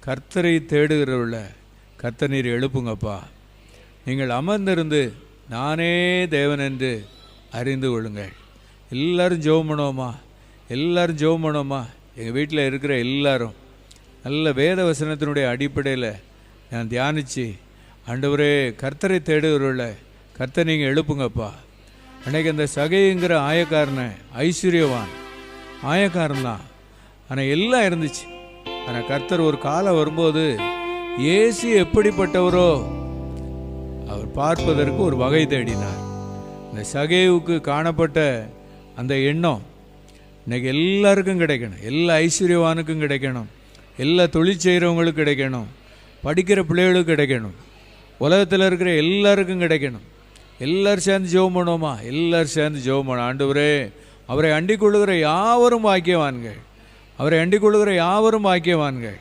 கர்த்தரை தேடுகிறவர்கள கர்த்தர் நீர் எழுப்புங்கப்பா. நீங்கள் அமர்ந்திருந்து நானே தேவன் என்று அறிந்து கொள்ளுங்கள். எல்லோரும் ஜெபம் பண்ணுவோமா? எல்லோரும் ஜெபம் பண்ணுவோமா? எங்கள் வீட்டில் இருக்கிற எல்லாரும் நல்ல வேத வசனத்தினுடைய அடிப்படையில் நான் தியானித்து, ஆண்டவரே கர்த்தரை தேடுகிறவர்கள கர்த்தர் நீங்கள் எழுப்புங்கப்பா. அன்றைக்கி அந்த சகைங்கிற ஆயக்காரனை ஐஸ்வர்யவான் ஆயக்காரன் தான், ஆனால் எல்லாம் இருந்துச்சு. ஆனால் கர்த்தர் ஒரு காலம் வரும்போது இயேசு எப்படிப்பட்டவரோ அவர் பார்ப்பதற்கு ஒரு வகை தேடினார். இந்த சகேவுக்கு காணப்பட்ட அந்த எண்ணம் இன்னைக்கு எல்லாருக்கும் கிடைக்கணும். எல்லா ஐஸ்வர்யவானுக்கும் கிடைக்கணும். எல்லா தொழில் செய்கிறவங்களுக்கும் கிடைக்கணும். படிக்கிற பிள்ளைகளுக்கும் கிடைக்கணும். உலகத்தில் இருக்கிற எல்லாருக்கும் கிடைக்கணும். எல்லோரும் சேர்ந்து ஜெபம் பண்ணுவோமா? எல்லோரும் சேர்ந்து ஜெபம் பண்ணோம். ஆண்டவரே அவரை அண்டிக் கொள்ளுகிற யாவரும் பாக்கியவான்கள். அவரை அண்டிக் கொள்ளுகிற யாவரும் பாக்கியவான்கள்.